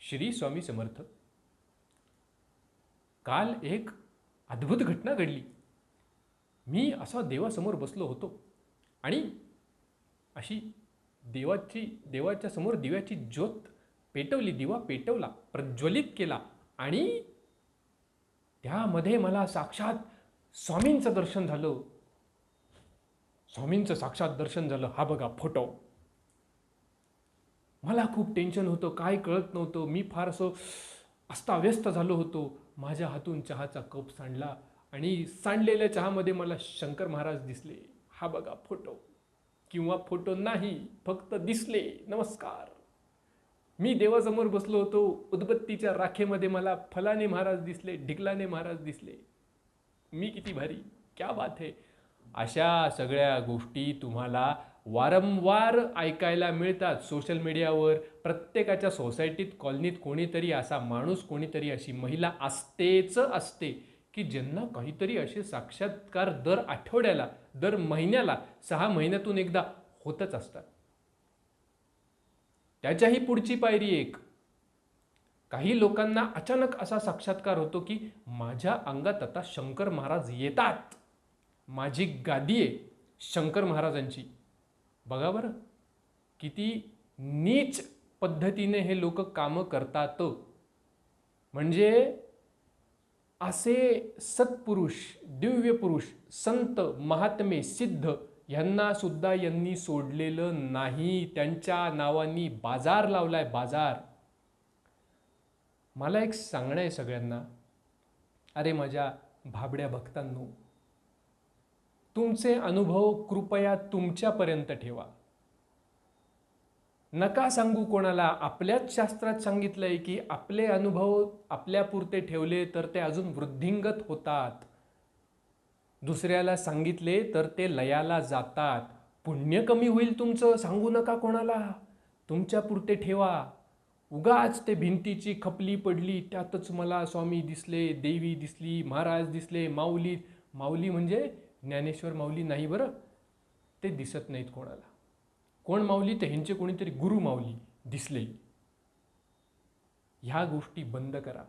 श्री स्वामी समर्थ. काल एक अद्भुत घटना घडली. मी असा देवासमोर बसलो होतो आणि अशी देवाच्या समोर दिव्याची ज्योत पेटवली, दिवा पेटवला, प्रज्वलित केला आणि त्यामध्ये मला साक्षात स्वामींचं दर्शन झालं. स्वामींचं साक्षात दर्शन झालं. हा बघा फोटो. मला खूप टेन्शन होतं, काय कळत नव्हतं. मी फार असं अस्ताव्यस्त झालो होतो. माझ्या हातून चहाचा कप सांडला आणि सांडलेल्या चहामध्ये मला शंकर महाराज दिसले. हा बघा फोटो, किंवा फोटो नाही, फक्त दिसले. नमस्कार. मी देवासमोर बसलो होतो. उदबत्तीच्या राखेमध्ये मला फलाने महाराज दिसले, ढिकलाने महाराज दिसले. मी किती भारी, क्या बात है. अशा सगळ्या गोष्टी तुम्हाला वारंवार ऐकायला मिळतात सोशल मीडियावर. प्रत्येकाच्या सोसायटीत, कॉलनीत कोणीतरी असा माणूस, कोणीतरी अशी महिला असतेच असते की ज्यांना काहीतरी असे साक्षात्कार दर आठवड्याला, दर महिन्याला, 6 महिन्यातून एकदा होतच असतात. त्याच्याही पुढची पायरी एक. काही लोकांना अचानक असा साक्षात्कार होतो की माझ्या अंगात आता शंकर महाराज येतात. माझी गादी आहे शंकर महाराजांची. बघा बरं, किती नीच पद्धतीने हे लोक कामं करतात. म्हणजे असे सत्पुरुष, दिव्य पुरुष, संत, महात्मे, सिद्ध यांना सुद्धा यांनी सोडलेलं नाही. त्यांच्या नावानी बाजार लावलाय, बाजार. मला एक सांगणं आहे सगळ्यांना. अरे माझ्या भाबड्या भक्तांनो, तुमचे अनुभव कृपया तुमच्यापर्यंत ठेवा. नका सांगू कोणाला. आपल्याच शास्त्रात सांगितलंय की आपले अनुभव आपल्यापुरते ठेवले तर ते अजून वृद्धिंगत होतात. दुसऱ्याला सांगितले तर ते लयाला जातात. पुण्य कमी होईल तुमचं. सांगू नका कोणाला, तुमच्यापुरते ठेवा. उगाच ते भिंतीची खपली पडली, त्यातच मला स्वामी दिसले, देवी दिसली, महाराज दिसले, माऊली. माऊली म्हणजे ज्ञानेश्वर माऊली नाही बरं, ते दिसत नाहीत कोणाला. कोण माऊली? ते ह्यांचे कोणीतरी गुरु माऊली दिसले. ह्या गोष्टी बंद करा,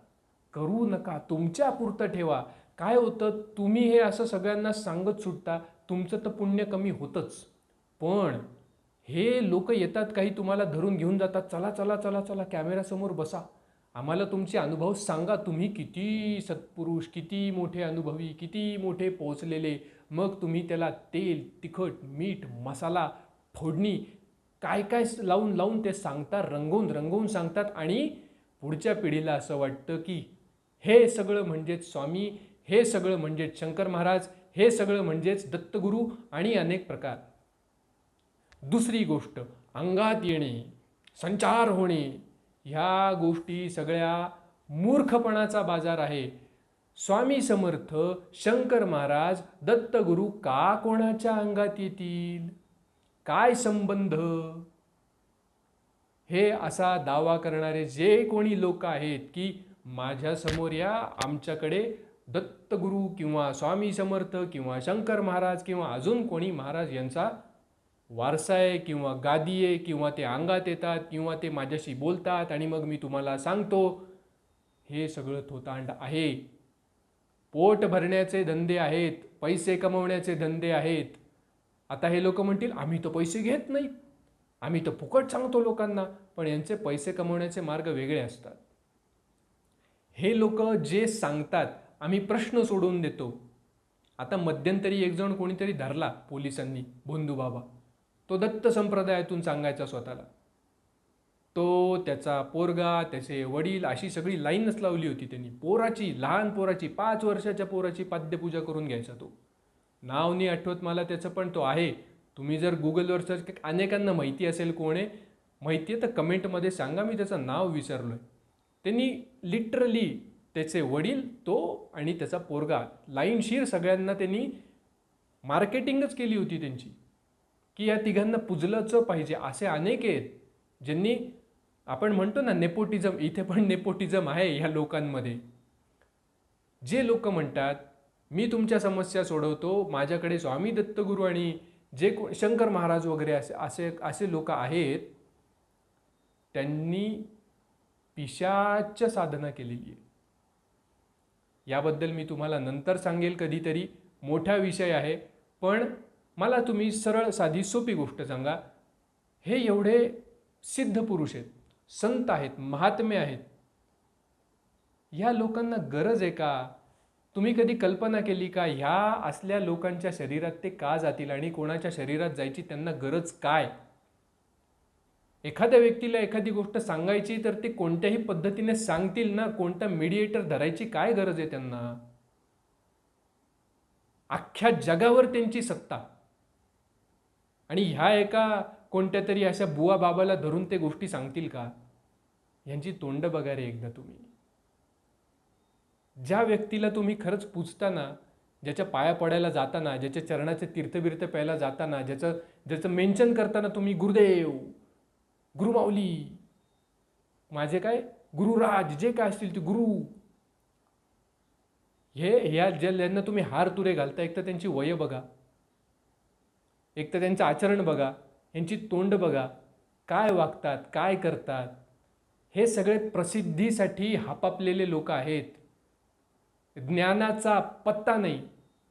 करू नका. तुमच्यापुरतं ठेवा. काय होतं, तुम्ही हे असं सगळ्यांना सांगत सुटता, तुमचं तर पुण्य कमी होतंच. पण हे लोक येतात, काही तुम्हाला धरून घेऊन जातात. चला चला चला चला, कॅमेऱ्यासमोर बसा, आम्हाला तुमचे अनुभव सांगा. तुम्ही किती सत्पुरुष, किती मोठे अनुभवी, किती मोठे पोहोचलेले. मग तुम्ही त्याला तेल, तिखट, मीठ, मसाला, फोडणी काय काय लावून लावून ते सांगतात, रंगवून रंगवून सांगतात. आणि पुढच्या पिढीला असं वाटतं की हे सगळं म्हणजेच स्वामी, हे सगळं म्हणजेच शंकर महाराज, हे सगळं म्हणजेच दत्तगुरू आणि अनेक प्रकार. दुसरी गोष्ट, अंगात येणे, संचार होणे, ह्या गोष्टी सगळ्या मूर्खपणाचा बाजार आहे. स्वामी समर्थ, शंकर महाराज, दत्तगुरू का कोणाच्या अंगात येतील? काय संबंध? हे असा दावा करणारे जे कोणी लोक आहेत की माझ्या समोर या, आमच्याकडे दत्तगुरू किंवा स्वामी समर्थ किंवा शंकर महाराज किंवा अजून कोणी महाराज यांचा वारसा आहे किंवा गादी आहे किंवा ते अंगात येतात किंवा ते माझ्याशी बोलतात आणि मग मी तुम्हाला सांगतो, हे सगळं थोतांड आहे. पोट भरण्याचे धंदे आहेत, पैसे कमवण्याचे धंदे आहेत. आता हे लोक म्हणतील आम्ही तर पैसे घेत नाही, आम्ही तर फुकट सांगतो लोकांना. पण यांचे पैसे कमवण्याचे मार्ग वेगळे असतात. हे लोक जे सांगतात, आम्ही प्रश्न सोडवून देतो. आता मध्यंतरी एक जण कोणीतरी धरला पोलिसांनी, भोंदू बाबा. तो दत्त संप्रदायातून सांगायचा स्वतःला. तो, त्याचा पोरगा, त्याचे वडील, अशी सगळी लाईनच लावली होती त्यांनी. पोराची, लहान पोराची, 5 वर्षाच्या पोराची पाद्यपूजा करून घ्यायचा तो. नाव नाही आठवत मला त्याचं, पण तो आहे. तुम्ही जर गुगलवर सर्च, अनेकांना माहिती असेल कोण आहे, माहिती आहे तर कमेंटमध्ये सांगा, मी त्याचं नाव विसरलो आहे. त्यांनी लिटरली त्याचे वडील, तो आणि त्याचा पोरगा, लाईनशीर सगळ्यांना त्यांनी मार्केटिंगच केली होती त्यांची की या तिघांना पुजलंच पाहिजे. असे अनेक आहेत ज्यांनी, आपण म्हणतो ना नेपोटिझम, इथे पण नेपोटिझम आहे ह्या लोकांमध्ये. जे लोक म्हणतात मी तुमच्या समस्या सोडवतो, माझ्याकडे स्वामी दत्तगुरू आणि जे शंकर महाराज वगैरे असे लोक आहेत, त्यांनी पिशाच साधना केलेली आहे. याबद्दल मी तुम्हाला नंतर सांगेल कधीतरी, मोठा विषय आहे. पण मला तुम्ही सरळ साधी सोपी गोष्ट सांगा. हे एवढे सिद्ध पुरुष आहेत, संत आहेत, महात्मे आहेत, ह्या लोकांना गरज आहे का? तुम्ही कधी कल्पना केली का ह्या असल्या लोकांच्या शरीरात ते का जातील आणि कोणाच्या शरीरात जायची त्यांना गरज काय? एखाद्या व्यक्तीला एखादी गोष्ट सांगायची तर ते कोणत्याही पद्धतीने सांगतील ना. कोणता मीडिएटर धरायची काय गरज आहे त्यांना? अख्ख्या जगावर त्यांची सत्ता, आणि ह्या एका कोणत्या तरी अशा बुवा बाबाला धरून ते गोष्टी सांगतील का? यांची तोंड बघा रे एकदा तुम्ही. ज्या व्यक्तीला तुम्ही खरंच पूजताना, ज्याच्या पाया पडायला जाताना, ज्याच्या चरणाचे तीर्थबिर्थ प्यायला जाताना, ज्याचं मेन्शन करताना तुम्ही गुरुदेव, गुरुमाऊली, माझे काय गुरुराज, जे काय असतील ते गुरु, ज्यांना तुम्ही हार तुरे घालता, एक तर त्यांची वय बघा, एक तर त्यांचं आचरण बघा, यांची तोंड बघा, काय वागतात, काय करतात. हे सगळे प्रसिद्धीसाठी हापापलेले लोक आहेत. ज्ञानाचा पत्ता नाही,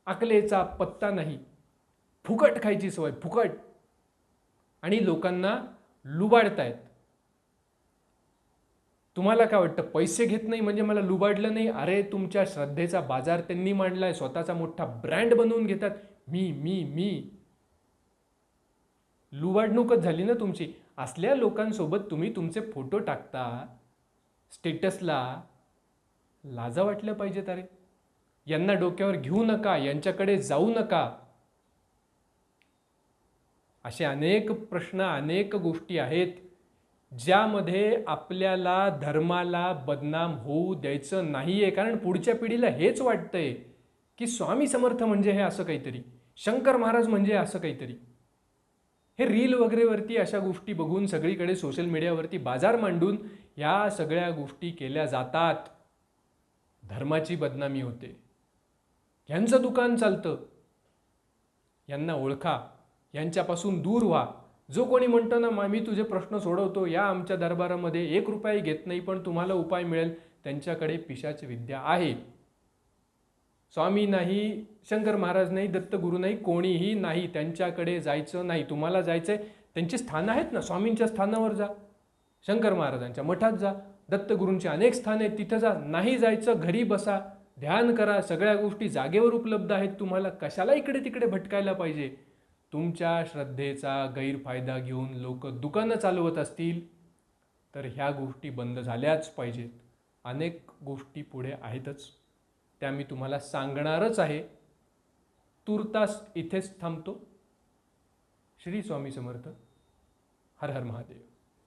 अकलेचा पत्ता नाही, फुकट खायची सवय, फुकट, आणि लोकांना लुबाडतायत. तुम्हाला काय वाटतं, पैसे घेत नाही म्हणजे मला लुबाडलं नाही? अरे तुमच्या श्रद्धेचा बाजार त्यांनी मांडलाय, स्वतःचा मोठा ब्रँड बनवून घेतात. मी मी मी लुबाडणूकच झाली ना तुमची. असल्या लोकांसोबत तुम्ही तुमचे फोटो टाकता स्टेटसला, लाजा वाटल्या पाहिजेत. अरे यांना डोक्यावर घेऊ नका, यांच्याकडे जाऊ नका. असे अनेक प्रश्न, अनेक गोष्टी आहेत ज्यामध्ये आपल्याला धर्माला बदनाम होऊ द्यायचं नाहीये. कारण पुढच्या पिढीला हेच वाटतंय की स्वामी समर्थ म्हणजे हे असं काहीतरी, शंकर महाराज म्हणजे असं काहीतरी. हे रील वगैरेवरती अशा गोष्टी बघून, सगळीकडे सोशल मीडियावरती बाजार मांडून या सगळ्या गोष्टी केल्या जातात. धर्माची बदनामी होते, यांचं दुकान चालतं. यांना ओळखा, यांच्यापासून दूर व्हा. जो कोणी म्हणतो ना मी तुझे प्रश्न सोडवतो, या आमच्या दरबारामध्ये 1 रुपया घेत नाही पण तुम्हाला उपाय मिळेल, त्यांच्याकडे पिशाच विद्या आहे. स्वामी नाही, शंकर महाराज नाही, दत्तगुरू नाही, कोणीही नाही, त्यांच्याकडे जायचं नाही. तुम्हाला जायचंय, त्यांची स्थानं आहेत ना, स्वामींच्या स्थानावर जा, शंकर महाराजांच्या मठात जा, दत्तगुरूंची अनेक स्थाने आहेत तिथं जा. नाही जायचं, घरी बसा, ध्यान करा, सगळ्या गोष्टी जागेवर उपलब्ध आहेत. तुम्हाला कशाला इकडे तिकडे भटकायला पाहिजे? तुमच्या श्रद्धेचा गैरफायदा घेऊन लोक दुकानं चालवत असतील तर ह्या गोष्टी बंद झाल्याच पाहिजेत. अनेक गोष्टी पुढे आहेतच, त्या मी तुम्हाला सांगणारच आहे. तूर्तास इथेच थांबतो. श्री स्वामी समर्थ. हर हर महादेव.